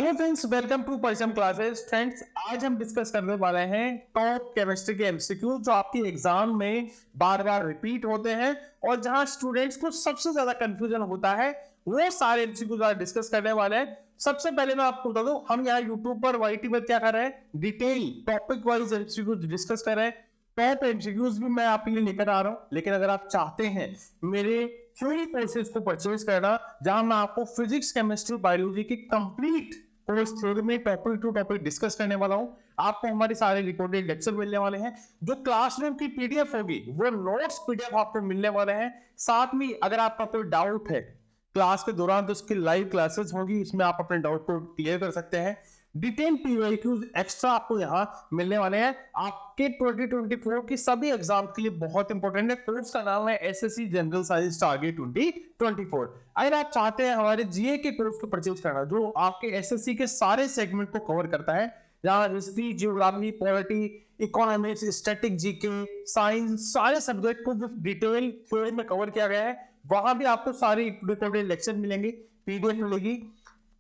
Hello friends, welcome to Paricham classes. Friends, आज हम discuss करने वाले हैं टॉप केमिस्ट्री के एमसीक्यू जो आपके एग्जाम में बार बार रिपीट होते हैं और जहां स्टूडेंट्स को सबसे ज्यादा कंफ्यूजन होता है वो सारे एमसीक्यू आज डिस्कस करने वाले हैं। सबसे पहले मैं आपको बता दूं, हम यहाँ यूट्यूब पर वाईटी पर क्या कर रहे हैं, detail topic wise MCQ discuss कर रहे हैं। टॉप एमसीक्यूज भी मैं आपके लिए लेकर आ रहा हूँ, लेकिन अगर आप चाहते हैं मेरे थ्योरी कोर्सेज को परचेज करना जहां मैं आपको फिजिक्स, केमिस्ट्री, बायोलॉजी की कंप्लीट कोर्स थ्योरी में टॉपिक टू टॉपिक डिस्कस करने वाला हूं, आपको हमारे सारे रिकॉर्डेड लेक्चर मिलने वाले हैं। जो क्लासरूम की पीडीएफ होगी वो नोट्स पीडीएफ आपको मिलने वाले हैं। साथ में अगर आपका कोई डाउट है क्लास के दौरान तो उसकी लाइव क्लासेस होगी, इसमें आप अपने डाउट को क्लियर कर सकते हैं। डिटेल पीवाईक्यूज एक्स्ट्रा आपको यहाँ मिलने वाले हैं। आपके 2024 की सभी एग्जाम के लिए बहुत इंपॉर्टेंट है। कोर्स का नाम है एसएससी जनरल साइंस टारगेट 2024। अगर आप चाहते हैं हमारे जीए के कोर्स को परचेज करना जो आपके एसएससी के सारे सेगमेंट को कवर करता है, जहां history, geography, polity, economics, static, GK, science, सारे सब्जेक्ट को डिटेल थ्योरी में कवर किया गया है, वहां भी आपको सारे रिकॉर्डेड लेक्चर मिलेंगे, पीडीएफ मिलेगी।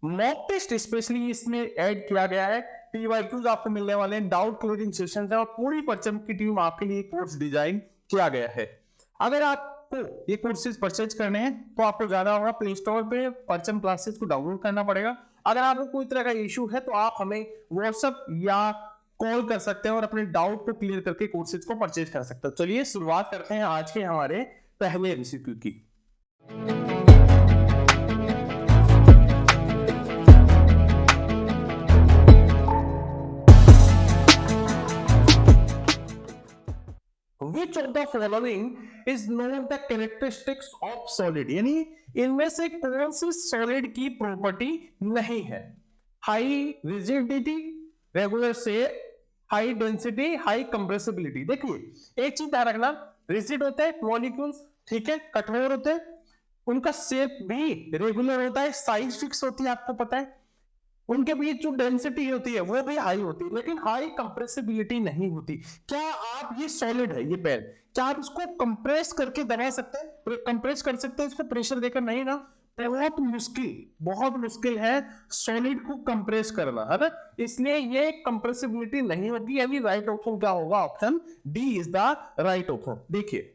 मॉक टेस्ट स्पेशली इसमें ऐड किया गया है, पीवाईक्यूज आपको मिलने वाले हैं, डाउट क्लियरिंग सेशंस है और पूरी परचम की टीम आपके लिए कोर्स डिजाइन किया गया है। अगर आपको ये कोर्सेज परचेज करने हैं तो आपको जाना होगा प्ले स्टोर पे, परचम क्लासेस को डाउनलोड करना पड़ेगा। अगर आपको कोई तरह का इशू है तो आप हमें व्हाट्सएप या कॉल कर सकते हैं और अपने डाउट को क्लियर करके कोर्सेज को परचेज कर सकते हैं। चलिए शुरुआत करते हैं आज के हमारे पहले एमसीक्यू की। Which of the following is known the characteristics of solid? यानी इनमें से कौन सी सॉलिड की प्रॉपर्टी नहीं है? High rigidity, regular shape, high density, high compressibility. देखिए एक चीज ध्यान रखना, रिजिड होते हैं मॉलिक्यूल्स, ठीक है, कठोर होते हैं, उनका शेप भी रेगुलर होता है, साइज फिक्स होती है, आपको पता है, उनके बीच जो डेंसिटी होती है वो भी हाई होती है, लेकिन हाई कंप्रेसिबिलिटी नहीं होती। क्या आप, ये सॉलिड है ये पेन, क्या आप इसको कंप्रेस करके दबा सकते हैं, कंप्रेस कर सकते हैं इसको प्रेशर देकर? नहीं ना, बहुत मुश्किल है सॉलिड को कंप्रेस करना, है ना, इसलिए ये कंप्रेसिबिलिटी नहीं होती। अभी राइट ऑप्शन क्या होगा? Option D is the right option. देखिए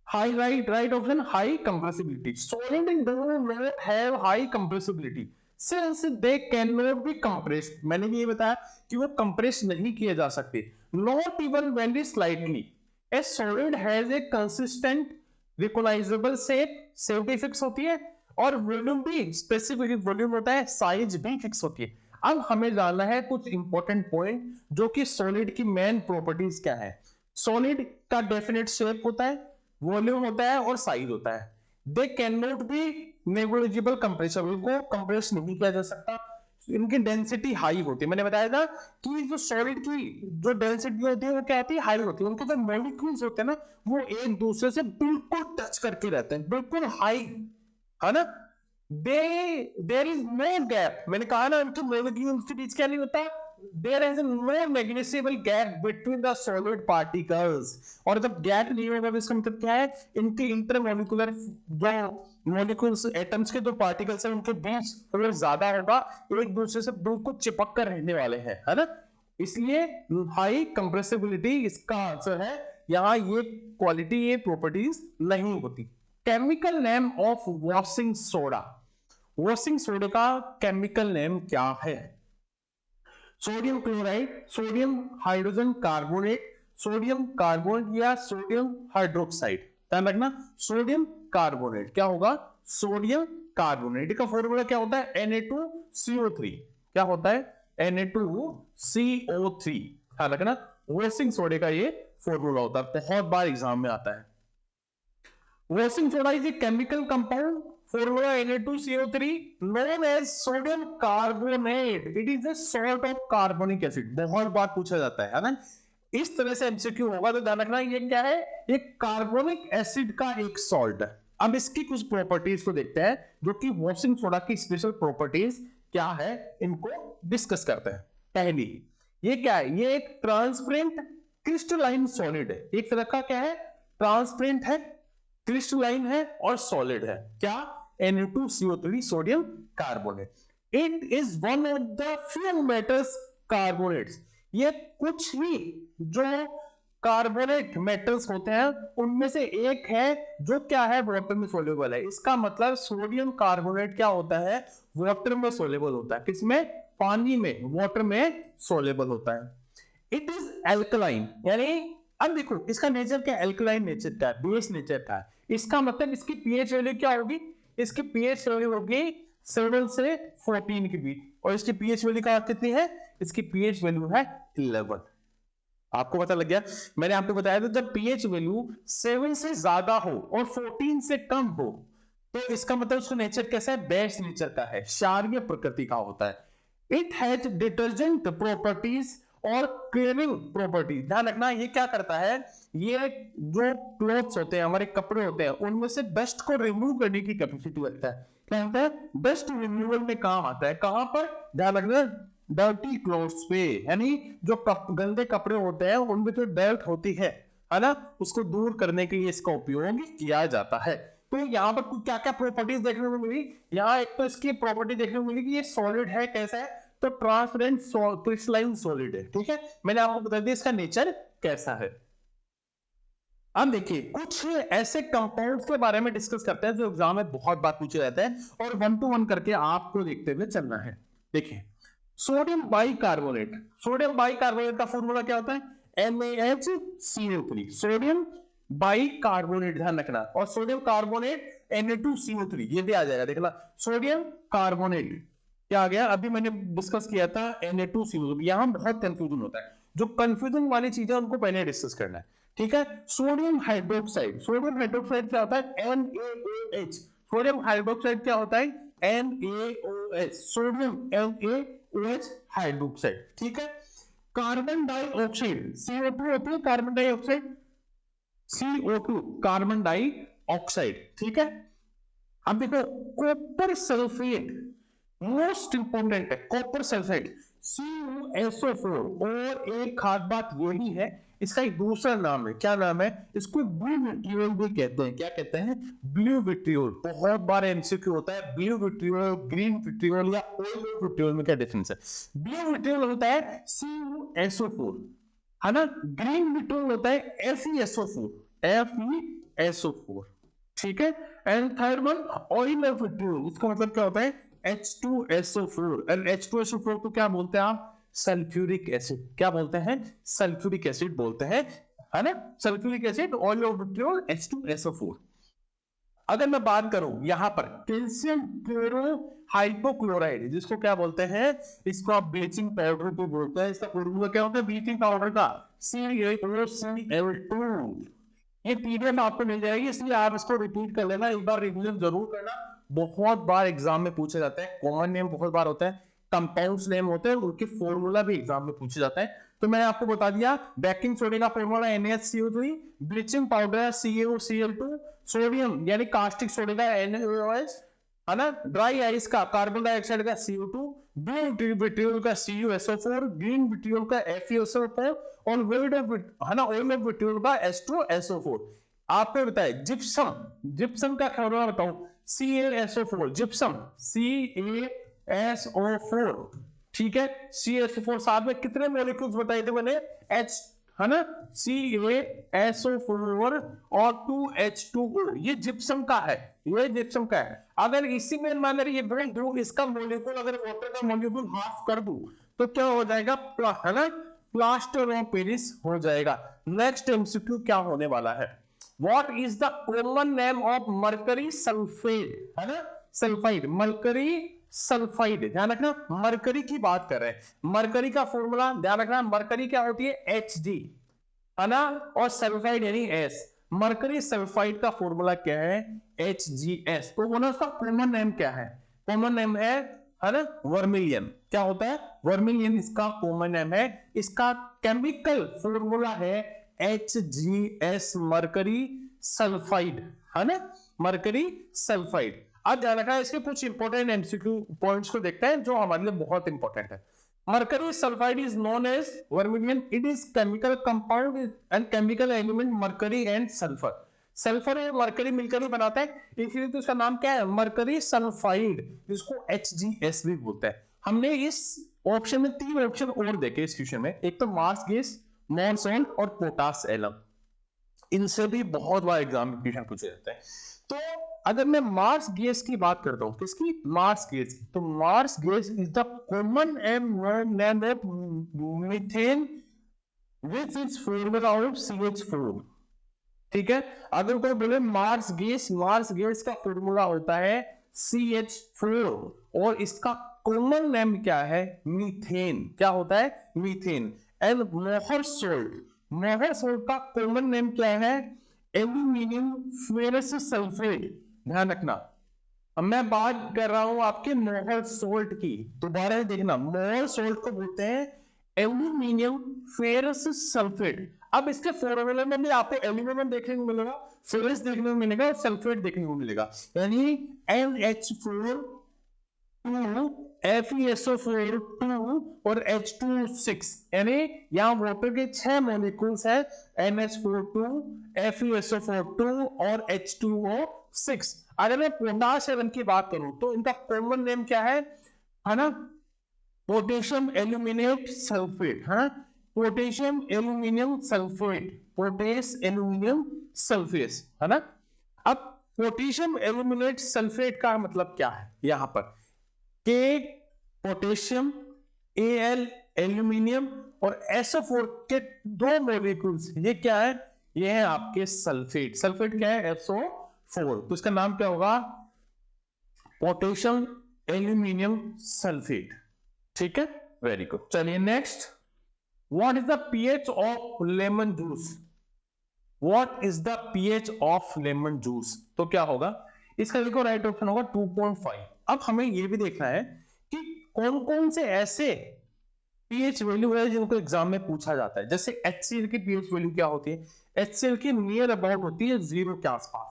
high, right option, high compressibility. Solid do not have high compressibility since they cannot be compressed। मैंने भी ये बताया कि वो कंप्रेस नहीं किए जा सकते। Not even very slightly। A solid has a consistent recognizable shape, shape भी फिक्स होती है, और वॉल्यूम भी स्पेसिफिक वॉल्यूम होता है, साइज भी फिक्स होती है। अब हमें जानना है कुछ इंपॉर्टेंट पॉइंट जो कि सॉलिड की मेन प्रॉपर्टीज क्या है। सॉलिड का डेफिनेट शेप होता है, वॉल्यूम होता है और साइज होता है। They can not be negligible compression, इनको कंप्रेस नहीं किया जा सकता। इनकी डेंसिटी हाई होती है, मैंने बताया था कि जो सॉलिड की जो डेंसिटी होती है वो क्या होती है? हाई होती है। उनके जो मॉलिक्यूल्स होते हैं ना वो एक दूसरे से बिल्कुल टच करके रहते हैं, बिल्कुल हाई, है ना। देयर इज नो गैप, मैंने कहा ना इनके मॉलिक्यूल्स के बीच क्या नहीं होता, there is no negligible gap between the solid particles। और जब गैप नहीं होगा इसका मतलब क्या है? इनके इंटरमॉलिक्यूलर जो मॉलिक्यूल्स, एटम्स के जो पार्टिकल्स हैं उनके बीच अगर ज्यादा होगा, एक दूसरे से बिल्कुल चिपक कर रहने वाले हैं, है ना, इसलिए हाई कंप्रेसिबिलिटी इसका आंसर है। यहाँ ये क्वालिटी, ये प्रॉपर्टीज नहीं होती। Chemical name of washing soda, washing soda का केमिकल नेम क्या है? Sodium chloride, sodium hydrogen carbonate, sodium carbonate या सोडियम हाइड्रोक्साइड। ध्यान रखना, सोडियम कार्बोनेट क्या होगा? सोडियम कार्बोनेट का फॉर्मूला क्या होता है? Na2CO3। क्या होता है? Na2CO3। ध्यान रखना, वॉशिंग सोडे का ये फॉर्मूला होता है, बहुत बार एग्जाम में आता है। Washing soda is a chemical compound, formula Na2CO3 known as sodium carbonate। It is a salt of carbonic acid। बहुत बार पूछा जाता है ना, इस तरह से एमसीक्यू होगा तो ध्यान रखना ये क्या है? ये कार्बोनिक एसिड का एक सॉल्ट है। अब इसकी कुछ प्रॉपर्टीज को देखते हैं जो कि वॉशिंग सोडा की स्पेशल प्रॉपर्टीज क्या है, इनको डिस्कस करते हैं। पहली, ये क्या है? ये एक ट्रांसपेरेंट क्रिस्टलाइन सॉलिड है। एक तरह का क्या है? ट्रांसपेरेंट है, क्रिस्टलाइन है और सॉलिड है। क्या? Na2CO3 sodium carbonate. It is one of the few metals carbonates, ये कुछ ही जो कार्बोनेट मेटल्स होते हैं उनमें से एक है जो क्या है, वाटर में सोल्यूबल है। इसका मतलब सोडियम कार्बोनेट क्या होता है, वाटर में सोल्यूबल होता है। किसमें, पानी में, वाटर में सोल्यूबल होता है। इट इज एल्कलाइन, यानी अब देखो इसका नेचर क्या, एल्कलाइन नेचर का है, बेस नेचर का है। इसका मतलब इसकी पीएच वैल्यू क्या होगी, इसकी पीएच वैल्यू होगी 7 से 14 के बीच, और इसकी पीएच वैल्यू का कितनी है, इसकी पीएच वैल्यू है 11। आपको पता लग गया, मैंने आपको बताया था जब पीएच वैल्यू 7 से ज्यादा हो और 14 से कम हो तो इसका मतलब उसका नेचर कैसा है, बेस नेचर का है, क्षारीय प्रकृति का होता है। इट हैज डिटर्जेंट प्रॉपर्टीज और क्लीनिंग प्रॉपर्टीज। ध्यान रखना ये क्या करता है, ये जो क्लोथ्स होते हैं, हमारे कपड़े होते हैं, उनमें से डस्ट को रिमूव करने की कैपेसिटी रखता है। क्या होता है, डस्ट रिमूवल में काम आता है। कहां पर, ध्यान रखना, डर्टी क्लोथ्स पे, यानी जो गंदे कपड़े होते हैं उनमें जो डर्ट होती है ना, उसको दूर करने के लिए इसका उपयोग किया जाता है। तो यहाँ पर क्या क्या प्रॉपर्टीज देखने को मिली, यहाँ एक तो इसकी प्रॉपर्टी देखने को मिली कि ये सॉलिड है, कैसा है, तो ट्रांसपेरेंट क्रिस्टलाइन सॉलिड है। ठीक है, मैंने आपको बता दिया इसका नेचर कैसा है। अब देखिए कुछ ऐसे कंपाउंड्स के बारे में डिस्कस करते हैं जो एग्जाम में बहुत बार पूछे जाते हैं और 1 to 1 करके आपको देखते हुए चलना है। देखिए सोडियम बाइकार्बोनेट, सोडियम बाइकार्बोनेट का फॉर्मूला क्या होता है, NaHCO3, सोडियम बाइकार्बोनेट, ध्यान रखना, और सोडियम कार्बोनेट Na2CO3, ये भी आ जाएगा, देखना सोडियम कार्बोनेट क्या आ गया, अभी मैंने डिस्कस किया था Na2CO3। यहां बहुत कंफ्यूजन होता है, जो कंफ्यूजन वाली चीजें उनको पहले डिस्कस करना है। ठीक है, सोडियम हाइड्रोक्साइड, सोडियम हाइड्रोक्साइड क्या होता है, NaOH, सोडियम हाइड्रोक्साइड क्या होता है, NaOH, सोडियम NaOH हाइड्रोक्साइड। ठीक है, कार्बन डाइऑक्साइड CO2 होती है, carbon dioxide CO2, carbon dioxide. ठीक है, अब देखो कॉपर सल्फेट मोस्ट इंपोर्टेंट है, कॉपर सल्फेट CuSO4, और एक खास बात यही है इसका एक दूसरा नाम है, क्या नाम है, इसको ब्लू विट्रियोल भी कहते हैं। क्या कहते हैं, ब्लू विट्रियोल। बहुत बार एमसीक्यू होता है, ब्लू विट्रियोल, ग्रीन विट्रियोल या ऑयल विट्रियोल में क्या डिफरेंस है। ब्लू विट्रियोल होता है CuSO4, है ना, ग्रीन विट्रियोल होता है FeSO4। ठीक है, and third one oil vitriol, इसका मतलब क्या होता है, H2SO4, और H2SO4 को क्या बोलते हैं आप, सल्फ्यूरिक एसिड। क्या बोलते हैं, सल्फ्यूरिक एसिड बोलते हैं, है ना, sulphuric acid, oil of vitriol, H2SO4। अगर मैं बात करूं यहां पर कैल्शियम क्लोरोहाइपोक्लोराइड, जिसको क्या बोलते हैं, इसको आप ब्लीचिंग पाउडर को बोलते हैं। इसका फॉर्मूला क्या होता है ब्लीचिंग पाउडर का, CaCl2। ये पीडीएफ आपको मिल जाएगी, इसलिए आप इसको रिपीट कर लेना, एक बार रिवीजन जरूर करना। बहुत बार एग्जाम में पूछे जाते हैं, कॉमन नेम बहुत बार होता है, कंपाउंड्स नेम होते हैं, उनके फॉर्मूला भी एग्जाम में पूछे जाते हैं। तो मैंने आपको बता दिया, बेकिंग सोडा का formula NaCO3, bleaching powder CaCl2, sodium यानी कास्टिक सोडा का NaOH, है ना, ड्राई आइस का कार्बन डाइऑक्साइड का CO2, ब्लू विट्रियोल का CuSO4, ग्रीन विट्रियोल का FeSO4, और है ना, ऑयल ऑफ विट्रियोल का H2SO4। आपको बताए जिप्सम, जिप्सम का फॉर्मूला बताऊं, CaSO4, जिप्सम CaSO4। ठीक है, CaSO4 साथ में कितने मॉलिक्यूल्स बताए थे मैंने, H, है ना, CaSO4 और 2H2O, ये जिप्सम का है, ये जिप्सम का है। अगर इसी में मान लीजिए इसका मॉलिक्यूल, अगर वाटर का मॉलिक्यूल हाफ कर दूं तो क्या हो जाएगा, है ना, प्लास्टर ऑफ पेरिस हो जाएगा। नेक्स्ट एमसीक्यू क्या होने वाला है, what is the common name of mercury sulphate, है ना, सल्फाइड, मरकरी सल्फाइड। ध्यान रखना मरकरी की बात कर रहे हैं, मरकरी का फॉर्मूला ध्यान रखना, मरकरी क्या होती है Hg, है ना, और सल्फाइड यानी S। मरकरी सल्फाइड का फॉर्मूला क्या है, HgS। तो उसका कॉमन नेम क्या है, कॉमन नेम है ना, वर्मिलियन। क्या होता है, वर्मिलियन इसका कॉमन नेम है। इसका केमिकल फॉर्मूला है HgS, मरकरी सल्फाइड, है ना, मरकरी सल्फाइड। आज ध्यान रखना, इसके कुछ इंपॉर्टेंट एमसीक्यू पॉइंट्स को देखते हैं जो हमारे लिए बहुत इंपॉर्टेंट है। Mercury sulfide is known as vermilion. It is chemical compound and chemical element mercury and sulfur. Sulphur और मरकरी मिलकर ही बनाता है, इसलिए तो उसका नाम क्या है, मरकरी सल्फाइड, जिसको HGS भी बोलते हैं। हमने इस ऑप्शन में 3 ऑप्शन और देखे इस क्वेश्चन में, एक तो मार्स गैस, मॉन्सोन और पोटास एलम। इनसे भी बहुत बार एग्जाम में क्वेश्चन पूछे जाते हैं। तो अगर मैं मार्स गैस की बात करता हूं, किसकी, मार्स गैस की, तो marsh gas is the common name of methane which is formula of CH4। ठीक है, अगर कोई बोले मार्स गैस का फॉर्मूला होता है CH4 और इसका कॉमन नेम क्या है, मीथेन। क्या होता है, मीथेन। एंड मोहर सोल्ट का कॉमन नेम क्या है, एल्यूमिनियम फेरस सल्फेट। ध्यान रखना, अब मैं बात कर रहा हूं आपके मोहर सोल्ट की, दोबारा देखना, मोहर सोल्ट को बोलते हैं एल्यूमिनियम फेरस सल्फेट। अब इसके फॉर्मूले में भी आपको एल्यूमिनियम देखने को मिलेगा, फेरस देखने को मिलेगा, सल्फेट देखने को मिलेगा, यानी NH4 FeSO4 और H2O6, यानी यहां वाटर के 6 मॉलिक्यूल्स है, NH4 FeSO4 और H2O6। अगर मैं पोटाश एटम की बात करूं तो इनका कॉमन नेम क्या है ना, पोटेशियम एल्यूमिनेट सल्फेट, है ना, potassium aluminium sulphate, potash aluminium sulphate, है ना। अब पोटेशियम एल्यूमिनेट सल्फेट का मतलब क्या है, यहां पर के पोटेशियम, Al एल्यूमिनियम और SO4 के 2 मॉलिक्यूल्स, ये क्या है, ये है आपके सल्फेट। सल्फेट क्या है, SO4, तो इसका नाम क्या होगा, पोटेशियम एल्यूमिनियम सल्फेट। ठीक है, वेरी गुड। चलिए next, what is the pH of lemon juice, what is the pH of lemon juice, तो क्या होगा, इसका देखो राइट ऑप्शन होगा 2.5। अब हमें यह भी देखना है कि कौन कौन से ऐसे pH वैल्यू है जिनको एग्जाम में पूछा जाता है। जैसे HCl की pH वैल्यू क्या होती है, HCl की नियर अबाउट होती है 0 के आसपास,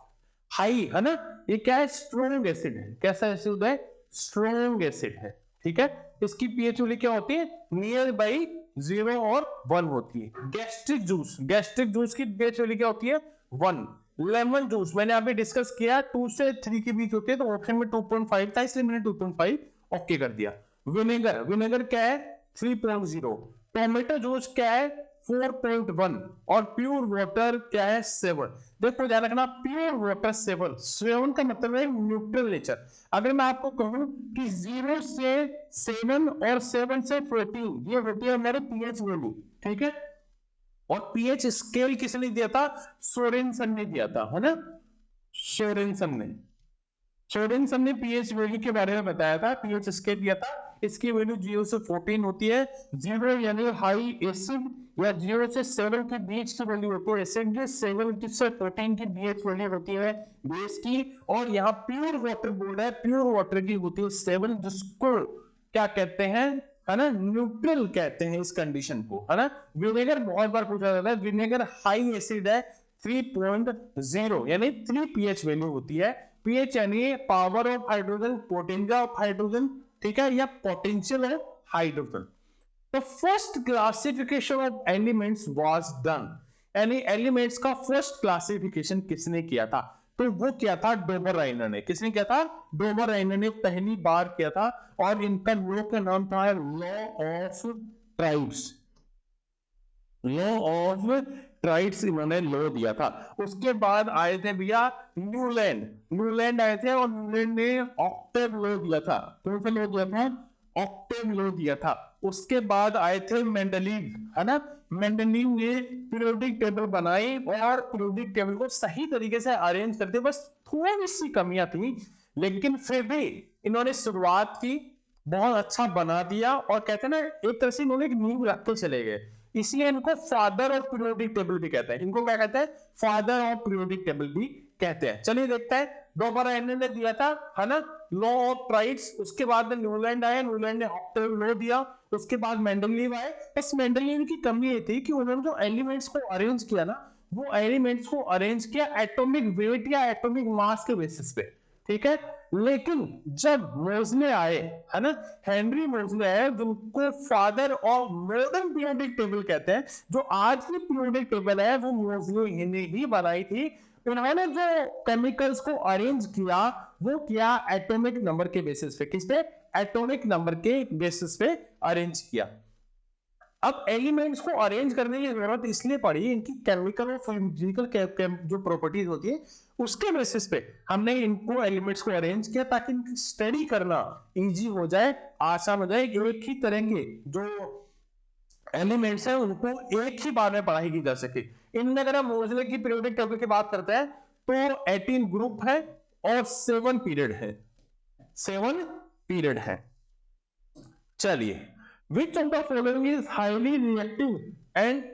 हाई, है ना, ये क्या है, स्ट्रॉन्ग एसिड है। कैसा एसिड है, स्ट्रॉन्ग एसिड है। ठीक है, इसकी pH वैल्यू क्या होती है, नियर बाई 0 और 1 होती है। गैस्ट्रिक जूस की pH वैल्यू क्या होती है, 1। लेमन जूस मैंने अभी डिस्कस किया 2 से 3 के बीच होती है, तो ऑप्शन में 2.5 था, इसलिए मैंने 2.5 ओके कर दिया। विनेगर क्या है, 3.0। टोमेटो जूस क्या है, 4.1 और प्योर वाटर क्या है, 7। देखो ध्यान रखना, प्योर वाटर 7 का मतलब है न्यूट्रल नेचर। अगर मैं आपको कहूं कि 0 से 7 और 7 से 14, ये होती है मेरे pH वैल्यू। ठीक है, और pH स्केल किसने दिया था, सोरेनसन ने दिया था, है ना, सोरेनसन ने pH वैल्यू के बारे में बताया था, pH स्केल दिया था। इसकी वैल्यू 0 से 14 होती है। 0 यानी हाई एसिड, या 0 से 7 के बीच की वैल्यू होती है एसिड की, 7 से 14 की pH वैल्यू होती है बेस की। और यहाँ प्योर वाटर बोल रहा है, प्योर वाटर की होती है 7, जिसको क्या कहते हैं, है ना, न्यूट्रल कहते हैं इस कंडीशन को, है ना। विनेगर बहुत बार पूछा जाता है, विनेगर हाई एसिड है, 3.0 यानी 3 pH वैल्यू होती है। pH यानी power of hydrogen, potential of hydrogen, ठीक है, या potential of hydrogen. The first classification of elements was done, यानी एलिमेंट्स का फर्स्ट क्लासिफिकेशन किसने किया था, तो वो क्या था, डोबर राइनर ने। किसने किया था, डोबर राइनर ने पहली बार किया था, और इनका लॉ का नाम था लॉ ऑफ ट्राइड्स। इन्होंने लॉ दिया था। उसके बाद आए थे भैया न्यूलैंड आए थे, और न्यूलैंड ने ऑक्टेव लॉ दिया था। कौन सा लॉ दिया था, ऑक्टेव लॉ दिया था। उसके बाद आए थे मेंडलीव, है ना, मेंडलीव ने पीरियोडिक टेबल बनाई, और पीरियोडिक टेबल को सही तरीके से अरेंज करते, बस थोड़ी सी कमियां थी, लेकिन फिर भी इन्होंने शुरुआत की, बहुत अच्छा बना दिया, और कहते हैं ना, एक तरह से इन्होंने एक नींव रख के चले गए, इसलिए इनको फादर ऑफ पीरियोडिक टेबल भी कहते हैं। इनको क्या कहते हैं, फादर ऑफ पीरियोडिक टेबल भी कहते हैं। चलिए देखते हैं, डोबर राइनर ने दिया था, है ना, लॉ ऑफ ट्राइड्स। उसके बाद में न्यूलैंड आया, न्यूलैंड ने ऑक्टेव लॉ दिया। उसके बाद मेंडलीव आए। इस मेंडलीव की कमी ये थी कि उन्होंने जो एलिमेंट्स को अरेंज किया ना, वो एलिमेंट्स को अरेंज किया एटॉमिक वेट या एटॉमिक मास के बेसिस पे। ठीक है, लेकिन जब मोज़ले आए, है ना, हेनरी मोज़ले आए, जिनको father of modern periodic table कहते हैं, जो आज की पीरियोडिक टेबल है वो मोज़ले ने ही बनाई थी। इन्होंने जो केमिकल्स को अरेंज किया वो किया एटॉमिक नंबर के बेसिस पे। किस पे? एटॉमिक नंबर के बेसिस पे अरेंज किया। अब एलिमेंट्स को अरेंज करने की जरूरत इसलिए पड़ी, इनकी केमिकल और फिजिकल जो प्रॉपर्टीज होती है उसके बेसिस पे हमने इनको एलिमेंट्स को अरेंज किया ताकि इनकी स्टडी करना इजी हो जाए, आसान हो जाए। एक ही तरह के जो एलिमेंट्स है उनको एक ही बार में पढ़ाई की जा सके। इनमें अगर हम मोज़ले की पीरियोडिक टेबल की बात करते हैं तो 18 ग्रुप है और 7 पीरियड है, 7 पीरियड है। चलिए, which of the following is highly reactive and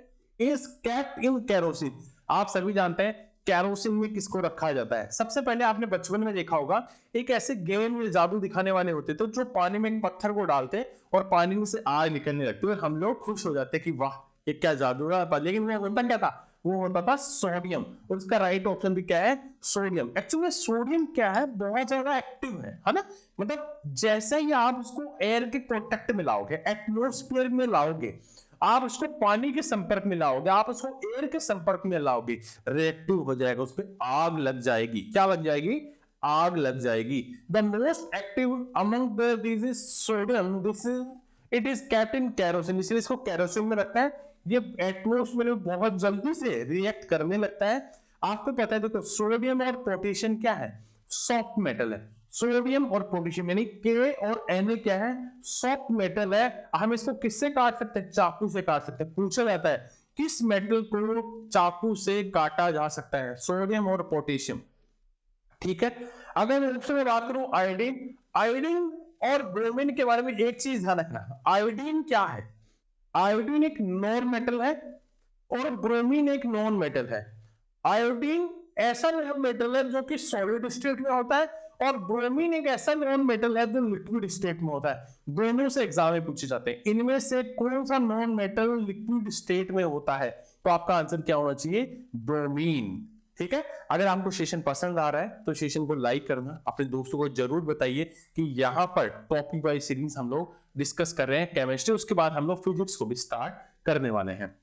is kept in kerosene? आप सभी जानते हैं कैरोसिन में किसको रखा जाता है। सबसे पहले आपने बचपन में देखा होगा एक ऐसे गेम में जादू दिखाने वाले होते थे जो पानी में एक पत्थर को डालते और पानी में से आग निकलने लगती और हम लोग खुश हो जाते कि वाह ये क्या जादू है। लेकिन वो होता क्या था? वो होता था सोडियम, और उसका राइट ऑप्शन भी क्या है? सोडियम। एक्चुअली सोडियम क्या है? बहुत ज्यादा एक्टिव है ना। मतलब जैसे ही आप उसको एयर के कांटेक्ट में लाओगे, एटमॉस्फेयर में लाओगे, आप उसको पानी के संपर्क में लाओगे, आप उसको एयर के संपर्क में लाओगे, रिएक्टिव हो जाएगा, उस पर आग लग जाएगी। क्या लग जाएगी? आग लग जाएगी। The most active among this is sodium, this is it is kept in kerosene, इसलिए इसको केरोसिन में रखता है। ये एटमॉस्फेयर में बहुत जल्दी से रिएक्ट करने लगता है। आपको पता है तो सोडियम और पोटेशियम क्या है? सॉफ्ट मेटल है। सोडियम और पोटेशियम यानी के और Na क्या है? सॉफ्ट मेटल है। हम इसको किससे काट सकते हैं? चाकू से काट सकते हैं। पूछा जाता है किस मेटल को चाकू से काटा जा सकता है? सोडियम और पोटेशियम। ठीक है। अगर मैं सबसे बात करूं आयोडीन, आयोडीन और ब्रोमीन के बारे में एक चीज ध्यान रखना। आयोडीन क्या है? आयोडीन एक नॉन मेटल है और ब्रोमीन एक नॉन मेटल है। आयोडीन ऐसा नॉन मेटल है जो कि सॉलिड स्टेट में होता है और ब्रोमीन एक ऐसा नॉन मेटल है जो लिक्विड स्टेट में होता है। दोनों से एग्जाम में पूछे जाते हैं इनमें से कौन सा नॉन मेटल लिक्विड स्टेट में होता है, तो आपका आंसर क्या होना चाहिए? ब्रोमीन। ठीक है। अगर आपको सेशन पसंद आ रहा है तो सेशन को लाइक करना, अपने दोस्तों को जरूर बताइए कि यहाँ पर टॉपिक वाइज सीरीज हम लोग डिस्कस कर रहे हैं केमिस्ट्री, उसके बाद हम लोग फिजिक्स को भी स्टार्ट करने वाले हैं।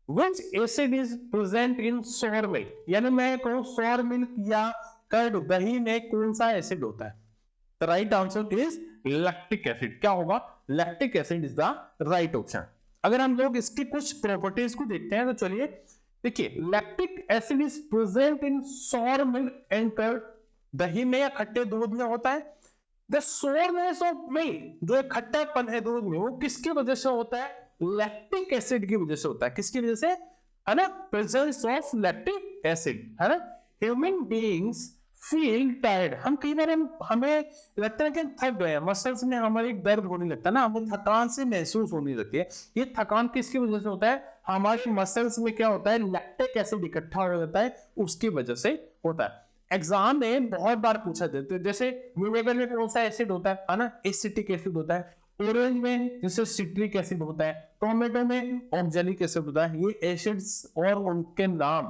Which acid is present in sour milk? यानी मैं कहूं sour milk या कर्ड दही में कौन सा एसिड होता है? The right answer is lactic acid। क्या होगा? Lactic acid is the right option। अगर हम लोग इसकी कुछ प्रॉपर्टीज को देखते हैं तो चलिए देखिए, lactic acid is present in sour milk and curd, दही में या खट्टे दूध में होता है। द सोरनेस ऑफ मिल्क, जो खट्टापन है दूध में, वो किसकी वजह से होता है? लैक्टिक एसिड की वजह से होता है। किसकी वजह से? है ना, प्रेजेंस ऑफ लैक्टिक एसिड, है ना। ह्यूमन बीइंग्स फील टायर्ड, हम कई बार हमें लगता है कि थक गए हैं, मसल्स में हमारे दर्द होने लगता है ना, हमें थकान से महसूस होने लगती है। ये थकान किसकी वजह से होता है? हमारे मसल्स में क्या होता है? लैक्टिक एसिड इकट्ठा हो जाता है, उसकी वजह से होता है। एग्जाम में बहुत बार पूछा जाता है, जैसे विनेगर में कौन सा एसिड होता है ना? एसिटिक एसिड होता है। ऑरेंज में जैसे सिट्रिक एसिड होता है, टोमेटो में ऑक्जेलिक एसिड होता है। ये एसिड्स और उनके नाम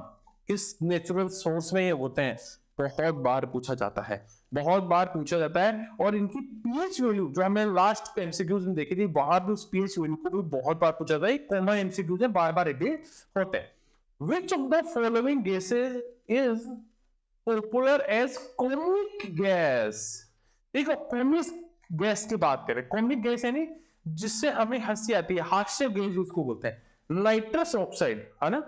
किस नेचुरल सोर्स में ये होते हैं, बहुत बार पूछा जाता है, बहुत बार पूछा जाता है। और इनकी पीएच वैल्यू जो हमें लास्ट एमसीक्यूज में देखी थी, बाहर भी उस पीएच वैल्यू को भी बहुत बार पूछा जाता है। कॉमन एमसीक्यूज में बार बार रिपीट होते हैं। Which of the following gases is popular as comic gas? देखो, कॉमिक गैस की बात करें, कॉमिक गैस यानी जिससे हमें हंसी आती है, हास्य गैस उसको बोलते हैं। नाइट्रस ऑक्साइड, है ना।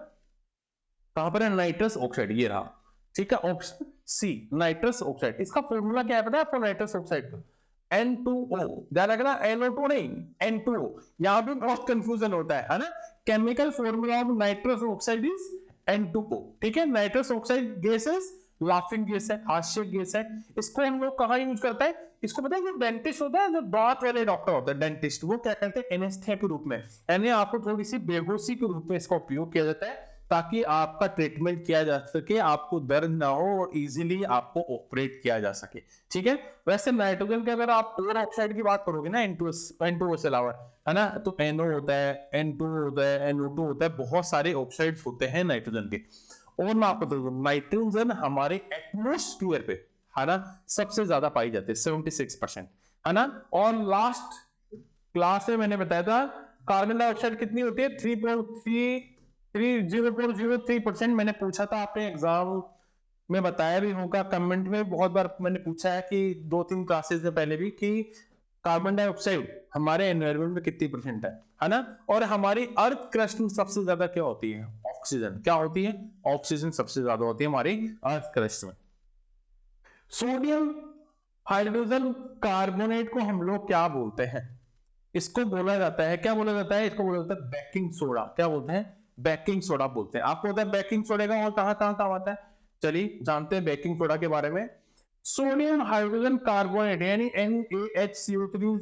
कहां पर है नाइट्रस ऑक्साइड? ये रहा। ठीक है, ऑप्शन सी नाइट्रस ऑक्साइड। इसका फॉर्मूला क्या है पता है आपको नाइट्रस ऑक्साइड का? N2O। ध्यान रखना, NO2 नहीं, N2O। यहां पे बहुत कंफ्यूजन होता है ना। Chemical formula of nitrous oxide is N2O। ठीक है, nitrous oxide gases laughing gas है, हास्य गैस है। इसको हम लोग कहां यूज करते हैं? इसको पता है, जो डेंटिस्ट होता है, जो दांत वाले डॉक्टर होता है डेंटिस्ट, वो क्या करते हैं? एनेस्थेसिया के रूप में, यानी आपको थोड़ी सी बेहोशी के रूप में इसका उपयोग किया जाता है ताकि आपका ट्रीटमेंट किया जा सके, आपको दर्द ना हो और इजीली आपको ऑपरेट किया जा सके। ठीक है। वैसे नाइट्रोजन के अगर आप और ऑक्साइड की बात करोगे ना, N2O से अलावा, है ना, तो NO होता है, N2 होता है, NO2 होता है, बहुत सारे ऑक्साइड्स होते हैं नाइट्रोजन के। और मैं आपको बता दूं, नाइट्रोजन हमारे एटमॉस्फेयर पे, है ना, सबसे ज्यादा पाई जाती है, 76%, है ना। और लास्ट क्लास में मैंने बताया था कार्बन डाइऑक्साइड कितनी होती है? 0.03% मैंने पूछा था आपने एग्जाम में बताया भी होगा, कमेंट में बहुत बार मैंने पूछा है कि 2-3 क्लासेस से पहले भी कि कार्बन डाइऑक्साइड हमारे एनवायरनमेंट में कितनी परसेंट है ना? और हमारी अर्थ क्रस्ट में सबसे ज्यादा क्या होती है? ऑक्सीजन। क्या होती है? ऑक्सीजन सबसे ज्यादा होती है हमारी अर्थ क्रस्ट में। सोडियम हाइड्रोजन कार्बोनेट को हम लोग क्या बोलते हैं? इसको बोला जाता है, क्या बोला जाता है? इसको बोला जाता है बेकिंग सोडा। क्या बोलते हैं? बेकिंग सोडा बोलते हैं। आपको पता है बेकिंग सोडा का और कहां कहां काम आता है? चलिए जानते हैं बेकिंग सोडा के बारे में। सोडियम हाइड्रोजन कार्बोनेट यानी NaHCO3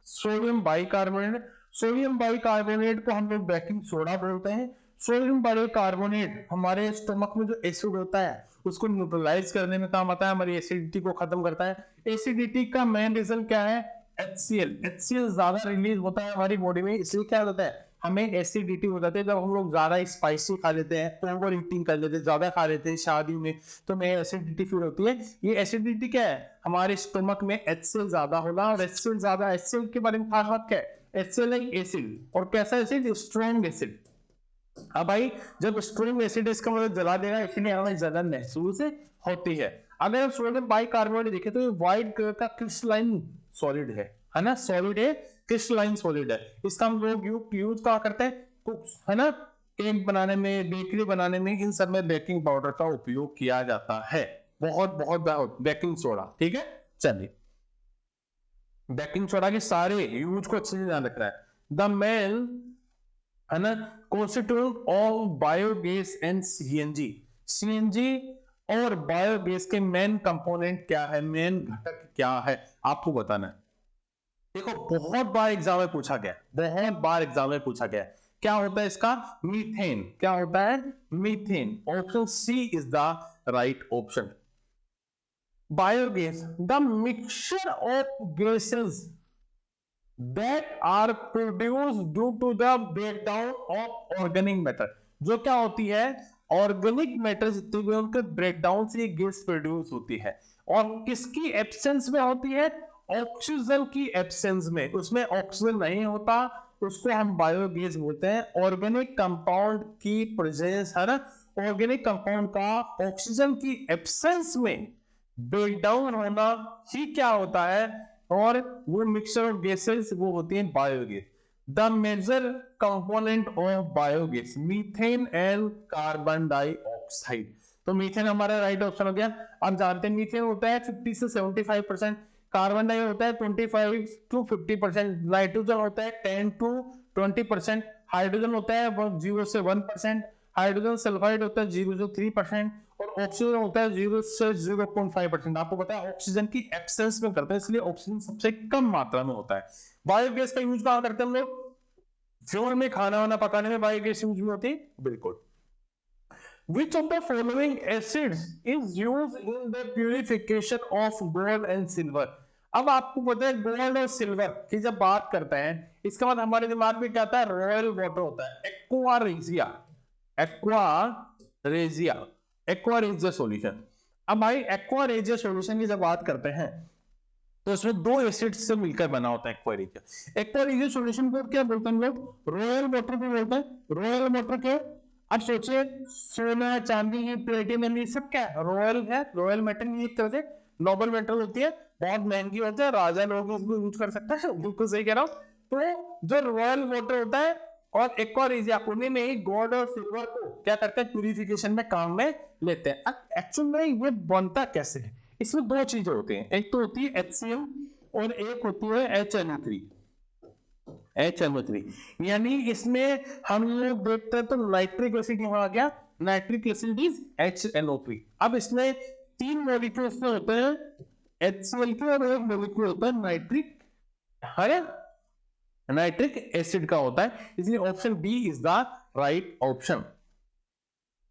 sodium bicarbonate, sodium bicarbonate को हम लोग बेकिंग सोडा बोलते हैं। सोडियम बाइकार्बोनेट हमारे स्टमक में जो एसिड होता है उसको न्यूट्रलाइज करने में काम आता है, हमारी एसिडिटी को खत्म करता है। एसिडिटी का मेन रीजन क्या है? HCl। HCl ज्यादा रिलीज होता है हमारी बॉडी में, इसलिए क्या होता है? हमें एसिडिटी हो जाती है जब हम लोग ज्यादा स्पाइसी खा लेते हैं, ओवर ईटिंग कर लेते हैं, ज्यादा खा लेते हैं शादी में, तो हमें एसिडिटी फील होती है। ये एसिडिटी क्या है? हमारे स्टमक में HCl ज्यादा होना। और HCl ज्यादा, HCl के बारे में खास बात क्या है? HCl एक एसिड, और कैसा एसिड? Strong acid. अब भाई जब स्ट्रॉन्ग एसिड इसका मतलब जला देगा, इसलिए हमें जलन महसूस होती है। अगर हम सोडियम बाइकार्बोनेट देखें तो ये व्हाइट कलर का क्रिस्टलाइन सॉलिड है ना? सॉलिड है, क्रिस्टलाइन सॉलिड है। इसका हम लोग यूज कहाँ करते हैं? कुक्स, है ना? केक बनाने में, बेकरी बनाने में, इन सब में बेकिंग पाउडर का उपयोग किया जाता है। बहुत बहुत बहुत बेकिंग सोडा। ठीक है, चलिए बेकिंग सोडा के सारे यूज को अच्छे से ध्यान रखना है। द मेन, है ना, constituent of biogas and CNG। CNG और बायोगैस के मेन कंपोनेंट क्या है, मेन घटक क्या है, आपको बताना है। देखो बहुत बार एग्जाम में पूछा गया, बहुत बार एग्जाम में पूछा गया, क्या होता है इसका? मीथेन। क्या होता है? Methane. Option C is the right option. Biogas, the mixture of gases that are produced due to the breakdown of organic matter। जो क्या होती है? ऑर्गेनिक मैटर जितने भी उनके ब्रेकडाउन से गैस प्रोड्यूस होती है। और किसकी एब्सेंस में होती है? ऑक्सीजन की एब्सेंस में। उसमें ऑक्सीजन नहीं होता, उसको हम बायोगैस बोलते हैं। ऑर्गेनिक कंपाउंड की प्रेजेंस, है ना, ऑर्गेनिक कंपाउंड का ऑक्सीजन की एब्सेंस में ब्रेकडाउन होना ही क्या होता है? और वो मिक्सचर ऑफ गैसेस वो होती है biogas. The major component of biogas methane and carbon dioxide. तो मीथेन हमारा राइट ऑप्शन हो गया। आप जानते हैं मीथेन होता है 50 से 75%, कार्बन डाई होता है 25 to 50%, नाइट्रोजन होता है 10 to 20%, हाइड्रोजन होता है 0 से 1%, हाइड्रोजन सल्फाइड होता है 0 से 3%, और ऑक्सीजन होता है 0 से 0.5%। आपको पता है ऑक्सीजन की एब्सेंस में करते हैं, इसलिए ऑक्सीजन सबसे कम मात्रा में होता है। बायोगैस का यूज कहां करते हैं हम लोग? फ्यूल में, खाना वाना पकाने में बायोगैस यूज में होती है। बिल्कुल। Which of the following acids is used in the purification of gold and silver? अब आपको पता है गोल्ड और सिल्वर की जब बात करते हैं, इसका मतलब हमारे दिमाग में क्या आता है? रॉयल वाटर होता है, aqua regia, aqua regia, aqua regia solution. अब भाई एक्वा रेजिया सॉल्यूशन की जब बात करते हैं तो इसमें दो एसिड से मिलकर बना होता है aqua regia. Aqua regia solution को क्या बोलते हैं लोग? रॉयल वाटर को बोलते हैं। रॉयल वाटर के, अब सोचिए सोना, चांदी, प्लेटिनम, ये सब क्या है? रॉयल है। रॉयल मेटल एक तरह से नोबल मेटल होती है, बहुत महंगी होती है, राजा लोग इसको यूज कर सकते हैं। बिल्कुल सही कह रहा हूं। तो जो रॉयल वाटर होता है और एक्वा रेजिया, उन्हीं में ही गोल्ड और सिल्वर को क्या करते हैं? प्यूरिफिकेशन में काम में लेते हैं। अब एक्चुअल में ये बनता कैसे है? इसमें दो चीजें होती हैं, एक तो होती है HCl और एक होती है HNO3। HNO3 यानी इसमें हम लोग देखते हैं तो नाइट्रिक एसिड यहाँ आ गया, नाइट्रिक एसिड इज HNO3। अब इसमें तीन मॉलिक्यूल्स होते हैं HCl के, और एक मॉलिक्यूल होता है नाइट्रिक, है नाइट्रिक एसिड का होता है, इसलिए option B is the right option.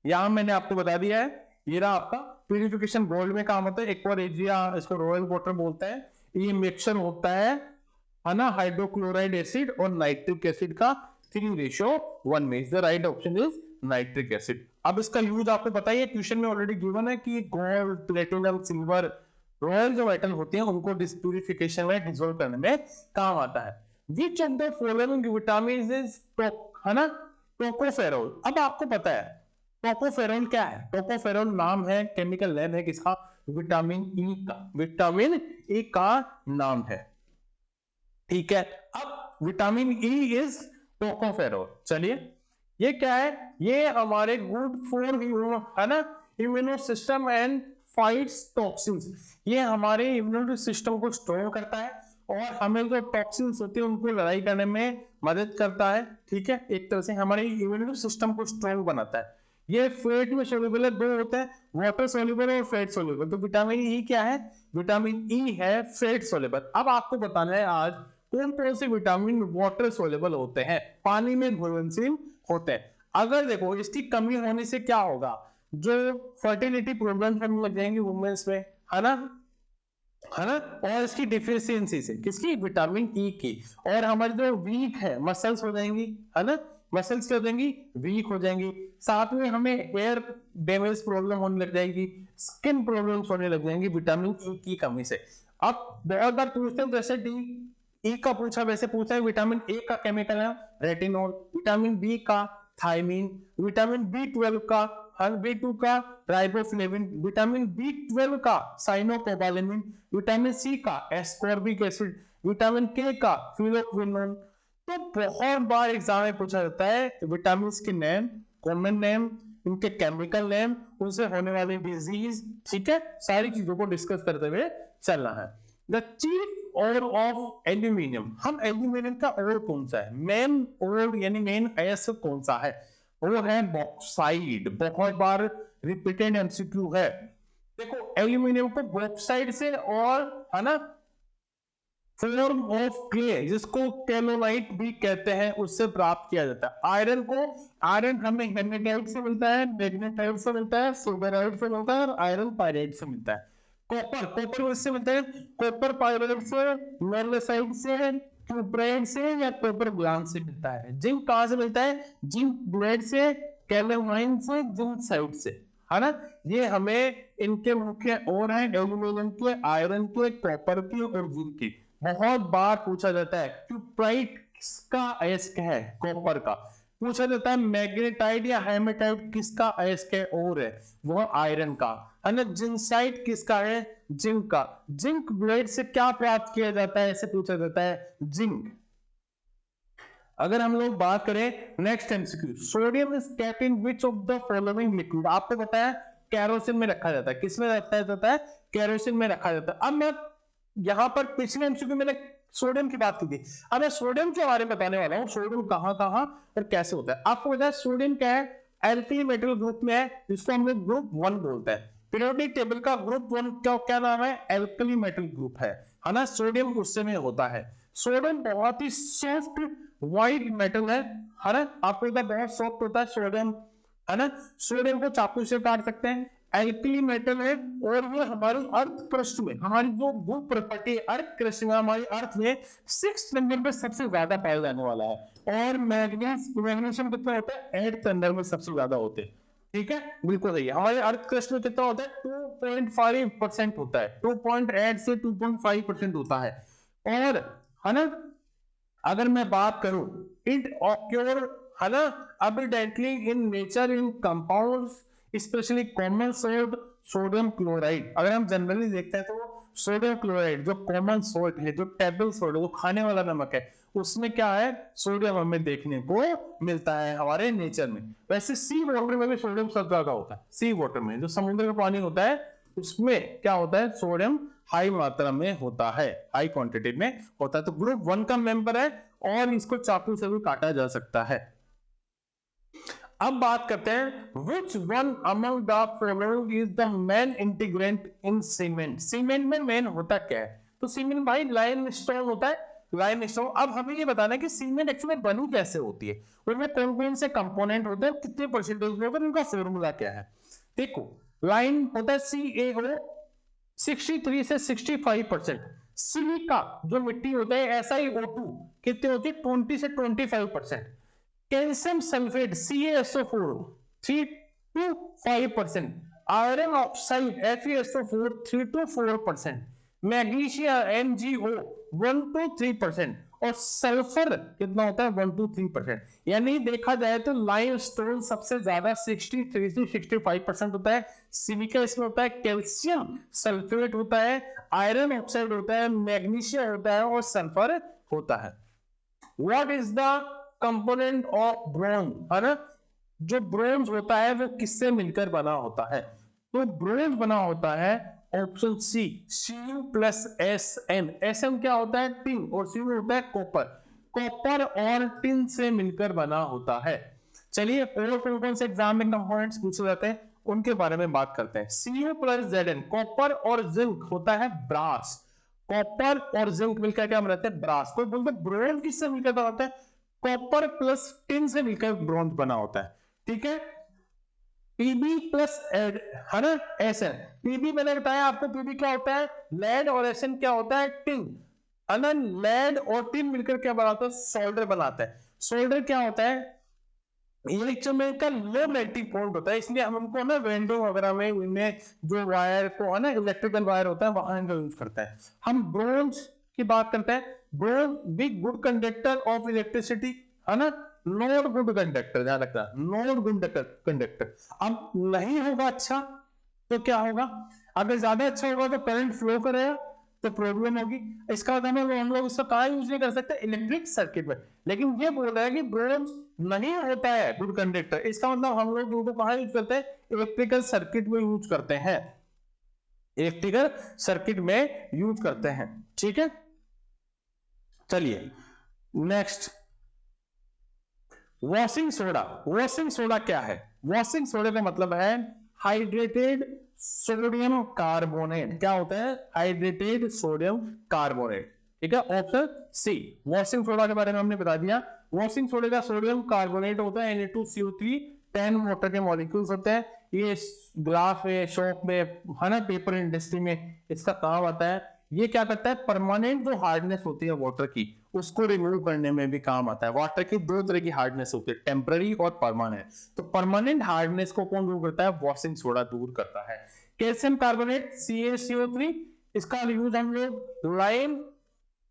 यहां मैंने आपको बता दिया है, ये रहा आपका प्यूरिफिकेशन गोल्ड में काम होता है, एक्वा रेजिया, इसको रॉयल वाटर बोलते हैं। ये मिक्सचर होता है ना, हाइड्रोक्लोराइड एसिड और नाइट्रिक एसिड का 3:1 में। Is the right option is nitric acid. अब इसका यूज आपको पता ही है, क्वेश्चन में ऑलरेडी गिवन है कि गोल्ड, प्लेटिनम, सिल्वर, रॉयल जो मेटल होते हैं उनको प्यूरिफिकेशन में डिसॉल्व करने में काम आता है। Which of the following vitamins is है ना, टोकोफेरोल। अब आपको पता है टोकोफेरॉल क्या है? टोकोफेरॉल नाम है, केमिकल नेम है किसका? विटामिन ई का। विटामिन ई का नाम है, ठीक है। अब विटामिन ई इज टोकोफेरॉल। चलिए, ये क्या है? ये हमारे गुड फॉर है ना, immuno system and fights toxins. ये हमारे इम्यूनिटी सिस्टम को स्ट्रॉन्ग करता है और हमें जो टॉक्सिन्स होते हैं उनको लड़ाई करने में मदद करता है, ठीक है। एक तरह से हमारे इम्यूनिटी सिस्टम को स्ट्रॉन्ग बनाता है। ये फैट में सोल्यूबल है, दो होते हैं, वाटर सोल्यूबल और फैट सोल्यूबल। तो विटामिन ई क्या है? विटामिन ई है फैट सोल्यूबल। अब आपको बताना है आज कौन कौन से विटामिन वाटर सोल्यूबल होते हैं, पानी में घुलनशील होते हैं। अगर देखो इसकी कमी होने से क्या होगा, जो फर्टिलिटी प्रॉब्लम हम लग जाएंगे वुमेन्स में, है ना, है ना। और इसकी डिफिशियंसी से, किसकी? विटामिन ई की। और हमारी जो वीक है मसल्स हो जाएंगी, है ना, मसल्स क्या हो जाएंगी? वीक हो जाएंगी। साथ में हमें हेयर डैमेज प्रॉब्लम होने लग जाएगी, स्किन प्रॉब्लम्स होने लग जाएंगी विटामिन ई की कमी से। अब बहुत बार पूछते हैं, जैसे डी ई का पूछा वैसे पूछा है, विटामिन ए का केमिकल है रेटिनॉल, विटामिन बी का थायमीन, विटामिन बी 12 का बी2 का राइबोफ्लेविन, विटामिन बी 12 का साइनोकोबालेमिन, विटामिन सी का एस्कॉर्बिक एसिड, विटामिन के का फिलोक्विनोन। तो बहुत बार एग्जाम में पूछा जाता है विटामिन के नेम, कॉमन नेम, उनके केमिकल नेम, उनसे होने वाली डिजीज, ठीक है। सारी चीजों को डिस्कस करते हुए चलना है। द चीफ और ऑफ एल्यूमिनियम, हम एल्यूमिनियम का और कौन सा है? मेन और यानी मेन एस कौन सा है? वो है बॉक्साइड। बहुत बार रिपीटेड एमसीक्यू है। देखो एल्यूमिनियम को बॉक्साइड से, और है ना, फॉर्म ऑफ क्ले जिसको कैलोनाइट भी कहते हैं, उससे प्राप्त किया जाता है। आयरन को, आयरन हमें हेमेटाइट से मिलता है, मैग्नेटाइट से मिलता है, सुबेराइट से मिलता है और आयरन पायराइट से मिलता है। कॉपर, कॉपर इससे मिलता है, कॉपर पायराइट से, मैग्नेसाइट से, क्यूप्राइट से या कॉपर ग्लांस से मिलता है। जिंक कहां से मिलता है? जिंक ब्लेड से, कैलोनाइन से, जिंक साइड से, है ना। ये हमें इनके मुख्य और है एल्यूमिनियम के, आयरन के, कॉपर के और जिंक के। बहुत बार पूछा जाता है क्यूप्राइट किसका अयस्क है? कॉपर का। पूछा जाता है मैग्नेटाइट या हेमेटाइट किसका अयस्क है? और है वो आयरन का, है ना। जिंसाइट किसका है? जिंक का। जिंक ब्लेड से क्या प्राप्त किया जाता है? ऐसे पूछा जाता है जिंक। अगर हम लोग बात करें next MCQ, sodium is kept in which of the following liquid? आपको पता है केरोसिन में रखा जाता है। किसमें रखा जाता है? केरोसिन में रखा जाता है। अब मैं यहां पर पिछले एमसीक्यू में मैंने सोडियम की बात की थी, अब मैं सोडियम के बारे में बताने वाला हूं, सोडियम कहां कहां और कैसे होता है। आपको पता है सोडियम क्या है? एल्कली मेटल ग्रुप में है, जिसको हम लोग ग्रुप 1 बोलते हैं। पीरियोडिक टेबल का ग्रुप 1 का क्या नाम है? एल्कली मेटल ग्रुप है ना। सोडियम उससे में होता है। सोडियम बहुत ही सॉफ्ट वाइट मेटल है ना। आपको पता है बहुत सॉफ्ट होता है सोडियम, है ना। सोडियम को चाकू से काट सकते हैं। एल्कली मेटल है और वो हमारे अर्थ क्रस्ट में, हमारी जो भू प्रॉपर्टी अर्थ क्रस्ट में, हमारी अर्थ में 6 नंबर पे सबसे ज्यादा पाया जाने वाला है। और मैग्नीशियम कितना होता है? 8 नंबर में सबसे ज्यादा होते हैं, ठीक है। बिल्कुल सही है। हमारे अर्थ क्रस्ट में कितना होता है? 2.5% होता है, 2.8 से 2.5% होता है। और है ना, अगर मैं बात करूं, इट ऑक्योर, है ना, abundantly in nature in compounds specially common salt sodium chloride. अगर हम जनरली देखते हैं तो सोडियम क्लोराइड जो कॉमन सोल्ट है, जो टेबल सोल्ट है, वो खाने वाला नमक है, उसमें क्या है? सोडियम हमें देखने को मिलता है हमारे नेचर में। वैसे सी वाटर में भी सोडियम सब ज्यादा होता है। सी वाटर में, जो समुद्र का पानी होता है, उसमें क्या होता है? सोडियम हाई मात्रा में होता है, हाई क्वांटिटी में होता है। तो ग्रुप 1 का मेंबर है और इसको चाकू से भी काटा जा सकता है। अब बात करते हैं which one among the following is the main integrant in cement? Cement में मेन होता क्या है? तो सीमेंट भाई लाइमस्टोन होता है, लाइमस्टोन। अब हमें ये बताना है कि सीमेंट एक्चुअली बनी कैसे होती है, उनमें कौन कौन से कंपोनेंट होते हैं, कितने परसेंटेज में, उनका फॉर्मूला क्या है। देखो लाइन होता है CaO 63 से 65%। सिलिका जो मिट्टी होता है SiO2 कितने होती है? 20 से 25%। Calcium sulphate CaSO4 3 to 5%। Iron oxide FeSO4 3 to 4%। Magnesium MgO 1 to 3%। और सल्फर कितना होता है 1 to 3%। यानी देखा जाए तो लाइमस्टोन सबसे ज्यादा 63 से 65% होता है, सिलिका इसमें होता है, कैल्शियम सल्फेट होता है, आयरन ऑक्साइड होता है, मैग्नीशियम होता है और सल्फर होता है। What is the component of bronze, है ना, जो ब्रोंज होता है वो किससे मिलकर बना होता है? तो ब्रोंज बना होता है option C Cu plus Sn। Sn क्या होता है? टिन, और Cu होता है कॉपर। कॉपर और टिन से मिलकर बना होता है। चलिए और कौन से एग्जाम में कंपोनेंट्स पूछे जाते हैं उनके बारे में बात करते हैं। Cu प्लस Zn, कॉपर और जिंक होता है ब्रास। कॉपर और जिंक मिलकर क्या बनाते हैं? ब्रास। कोई बोलते हैं ब्रोंज किससे मिलकर बना होता है? कॉपर प्लस टिन से मिलकर ब्रोंज बना होता है। ठीक है, पीबी प्लस है ना एसएन। पीबी मैंने बताया आपको, पीबी क्या होता है? लेड, और एसएन क्या होता है? टिन, है ना। लेड और टिन मिलकर क्या बनाता है? सोल्डर बनाता है। सोल्डर क्या होता है? इलेक्ट्रोमेट का लो मेल्टिंग पॉइंट होता है, इसलिए हम उनको ना विंडो वगैरह में उनमें जो वायर को है ना इलेक्ट्रिकल वायर होता है वहां यूज करता है। हम ब्रोंज की बात करते हैं। Bronze big good conductor of electricity, है ना, नॉट गुड कंडक्टर, ध्यान रखना, नॉट गुड कंडक्टर। अब नहीं होगा अच्छा तो क्या होगा? अगर ज्यादा अच्छा होगा तो करंट फ्लो करेगा तो प्रॉब्लम होगी। इसका मतलब हम लोग उसका कहाँ यूज नहीं कर सकते? इलेक्ट्रिक सर्किट में। लेकिन ये बोल रहा है कि ब्रोंज नहीं होता है गुड कंडक्टर, इसका मतलब हम लोग उनको कहाँ यूज करते हैं? इलेक्ट्रिकल सर्किट में यूज करते हैं, इलेक्ट्रिकल सर्किट में यूज करते हैं। ठीक है, चलिए next, washing soda. Washing soda क्या है? वॉशिंग सोडा का मतलब है हाइड्रेटेड सोडियम कार्बोनेट। क्या होता है? Hydrated sodium carbonate. ठीक है, ऑप्शन सी। वॉशिंग सोडा के बारे में हमने बता दिया। वॉशिंग सोडा का सोडियम कार्बोनेट होता है Na2CO3, 10 वाटर के मॉलिक्यूल्स होते हैं। ये ग्लास में, शॉप में, है ना, पेपर इंडस्ट्री में इसका काम आता है। ये क्या करता है? परमानेंट जो हार्डनेस होती है वाटर की उसको रिमूव करने में भी काम आता है। वाटर की दो तरह की हार्डनेस होती है, टेम्पररी और परमानेंट। तो परमानेंट हार्डनेस को कौन दूर करता है? वॉशिंग सोडा दूर करता है। कैल्शियम कार्बोनेट CaCO3, इसका यूज हम लोग लाइम,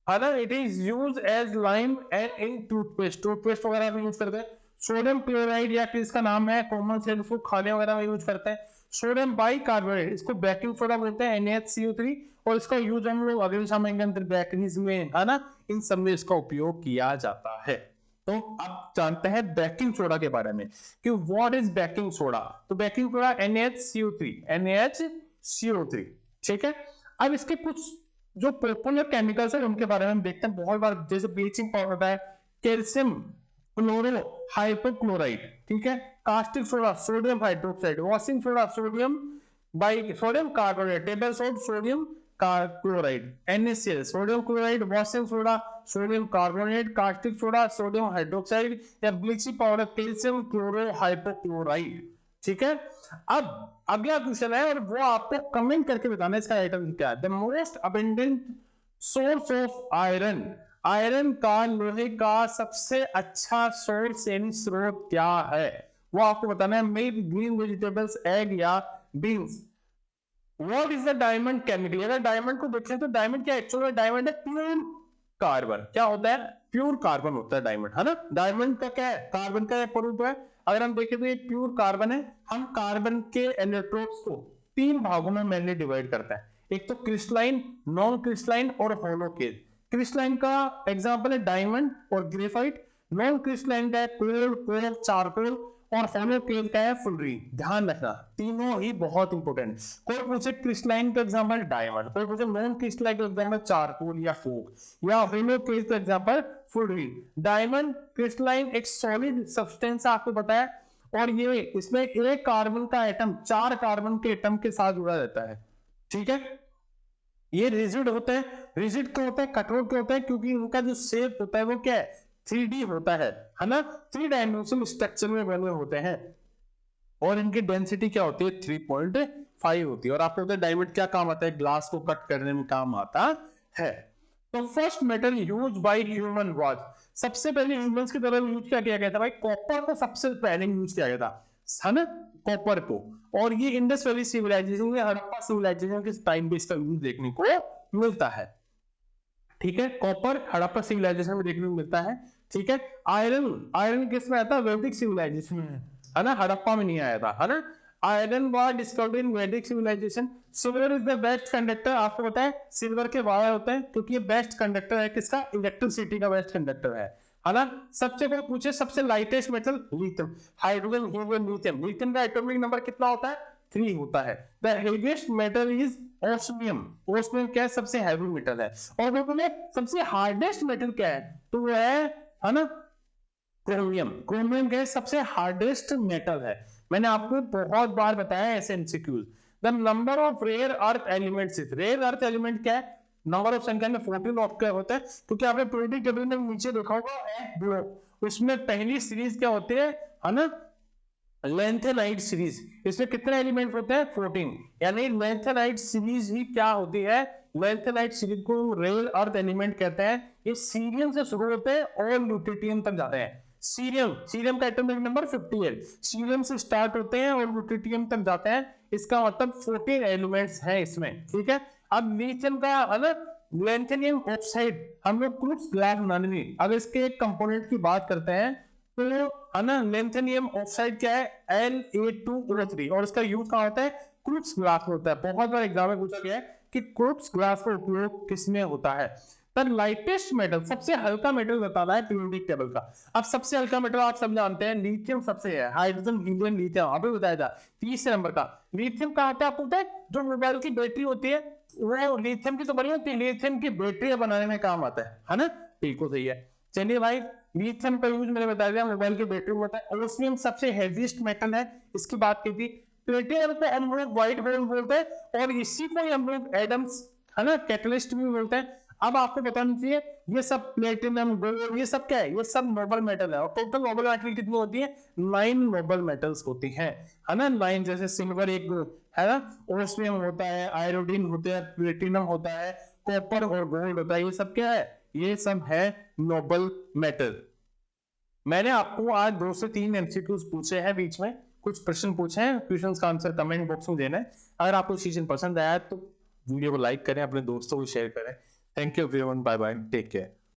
है ना, it is use as lime and in toothpaste, toothpaste वगैरह में यूज करते हैं। सोडियम क्लोराइड या इसका नाम है कॉमन सेंस फूड, खाने वगैरह में यूज करते हैं। सोडियम बाइकार्बोनेट, इसको बेकिंग सोडा बोलते हैं, NaHCO3, और इसका यूज हम लोग अगले समय के अंदर बेकरीज में, है ना, इन सब में इसका उपयोग किया जाता है। तो अब जानते हैं बेकिंग सोडा के बारे में कि व्हाट इज बेकिंग सोडा। तो बेकिंग सोडा NaHCO3। ठीक है, अब इसके कुछ जो पॉपुलर केमिकल्स है उनके बारे में हम देखते हैं। बहुत बार जैसे ब्लीचिंग पाउडर होता है, कैल्शियम क्लोरो हाइपोक्लोराइड, ठीक है, caustic soda sodium hydroxide, washing soda sodium carbonate, table soda sodium chloride, NaCl sodium chloride, washing soda sodium carbonate, caustic soda sodium hydroxide, या bleaching powder calcium chloro hypochloride. ठीक है, अब अगला question है और वो आपको कमेंट करके बताना इसका आइटम क्या है। The most abundant source of iron, iron का, लोहे का सबसे अच्छा सोर्स यानी स्रोत क्या है? वो आपको बताना है। मिल्क, ग्रीन वेजिटेबल्स, एग या beans. What is the diamond chemically? अगर डायमंड को देखें तो डायमंड क्या एक्चुअली? डायमंड है प्योर कार्बन। क्या होता है? प्योर कार्बन होता है डायमंड, है ना। डायमंड का क्या है? कार्बन का स्वरूप है। अगर हम देखें तो ये प्योर कार्बन है। हम कार्बन के इलेक्ट्रॉन्स को 3 भागों में मेनली डिवाइड करते हैं, एक तो क्रिस्टलाइन, नॉन क्रिस्टलाइन और होलो केज। क्रिस्टलाइन का एग्जांपल है डायमंड और ग्रेफाइट। नॉन क्रिस्टलाइन का है कोल, चारकोल, और होलो केज का है फुलरीन। ध्यान रखना, तीनों ही बहुत इंपॉर्टेंट। कोई पूछे क्रिस्टलाइन का एग्जांपल डायमंड, कोई पूछे नॉन क्रिस्टलाइन का एग्जांपल चारकोल या फोक, या होलो केज का एग्जांपल फुलरीन। डायमंड क्रिस्टलाइन एक सॉलिड सब्सटेंस आपको बताया, और ये इसमें एक कार्बन का एटम 4 कार्बन के एटम के साथ जुड़ा रहता है। ठीक है, ये रिजिड होते हैं। रिजिड क्यों होता है? कठोर क्यों होता है? क्योंकि इनका जो शेप होता है वो क्या है? 3D होता है ना, 3 डायमेंशनल स्ट्रक्चर में बने होते हैं, और इनकी डेंसिटी क्या होती है? 3.5 होती है। और आपको पता है डायमंड क्या काम आता है? ग्लास को कट करने में काम आता है। तो first metal use by human was, सबसे पहले ह्यूमंस की तरफ यूज क्या किया गया था? भाई कॉपर को सबसे पहले यूज किया गया था, है ना, कॉपर को। और ये इंडस वैली सिविलाइजेशन में, हड़प्पा सिविलाइजेशन के टाइम पे इसका यूज देखने को मिलता है। ठीक है। कॉपर हड़प्पा सिविलाइजेशन में देखने को मिलता है, ठीक है। आयरन किस में आता है? वैदिक सिविलाइजेशन में, है ना, हड़प्पा में नहीं आया था, है ना। Iron was discovered in Vedic civilisation. Silver is the best conductor. आपको पता है सिल्वर के वायर होते हैं क्योंकि ये बेस्ट कंडक्टर है किसका? इलेक्ट्रिसिटी का बेस्ट कंडक्टर है ना। सबसे कोई पूछे सबसे lightest metal, lithium. Hydrogen, helium, lithium. Lithium का एटॉमिक नंबर कितना होता है? 3 होता है। The heaviest metal is osmium. Osmium क्या है? सबसे हैवी मेटल है। और वो में सबसे हार्डेस्ट मेटल क्या है? तो वो है ना, क्रोमियम। क्रोमियम क्या है? सबसे हार्डेस्ट मेटल है। मैंने आपको बहुत बार बताया ऐसे MCQs. The number of rare earth elements is, rare earth element क्या है? नंबर ऑफ संख्या में 14 ऑफ क्या होता है? क्योंकि आपने पीरियोडिक टेबल में नीचे देखा होगा उसमें पहली सीरीज क्या होती है ना, लेंथेनाइट सीरीज। इसमें कितने एलिमेंट होते हैं? 14। यानी लेंथेनाइट सीरीज ही क्या होती है? लेंथेनाइट सीरीज को रेयर अर्थ एलिमेंट कहते हैं। ये सीरियम से शुरू होते हैं और ल्यूटिटियम तक जाते हैं। सीरियम का एटॉमिक नंबर 58। सीरियम से स्टार्ट होते हैं और ल्यूटिटियम तक जाते हैं। इसका मतलब 14 एलिमेंट्स हैं इसमें, ठीक है। अब लिथियम का अलग लेंथेनियम ऑक्साइड हम लोग क्रूक्स ग्लास बनाने में, अब इसके एक कंपोनेंट की बात करते हैं तो है ना, लेंथेनियम ऑक्साइड क्या है? Na2O3। और इसका यूज कहाँ होता है? क्रूक्स ग्लास में होता है। बहुत बार एग्जाम में पूछा गया है कि क्रूक्स ग्लास का उपयोग किसमें होता है। पर लाइटेस्ट मेटल, सबसे हल्का मेटल बताना है पीरियोडिक टेबल का। अब सबसे हल्का मेटल आप सब जानते हैं, लिथियम सबसे है। हाइड्रोजन, हीलियम, लिथियम अभी बताया था। 30 नंबर का लिथियम कहाँ आता है आपको पता है? जो मोबाइल की बैटरी होती है वो लिथियम की तो बनी होती है, लिथियम की बैटरी बनाने में काम आता है ना। बिल्कुल सही है। चलिए भाई, लिथियम का यूज मैंने बता दिया, मोबाइल की बैटरी में होता है। ओस्मियम सबसे हेवीएस्ट मेटल है, इसकी बात की थी। प्लेटिनम पे हम लोग व्हाइट गोल्ड बोलते हैं और इसी को हम लोग एडम्स, है ना, कैटलिस्ट भी बोलते हैं। अब आपको बताना चाहिए ये सब प्लेटिनम, गोल्ड, ये सब क्या है? ये सब नोबल मेटल है। और टोटल नोबल मेटल कितनी होती है? 9 नोबल मेटल्स होती हैं, है ना। 9 जैसे सिल्वर एक है ना, ओस्मियम होता है, आयोडीन होता है, प्लेटिनम होता है, कॉपर और गोल्ड होता है। ये सब क्या है? ये सब है नोबल मेटल। मैंने आपको आज 2 से 3 एमसीक्यूज पूछे हैं, बीच में कुछ प्रश्न पूछे हैं। क्वेश्चन का आंसर कमेंट बॉक्स में देना है। अगर आपको सेशन पसंद आया तो वीडियो को लाइक करें, अपने दोस्तों को शेयर करें। Thank you everyone, bye bye, take care.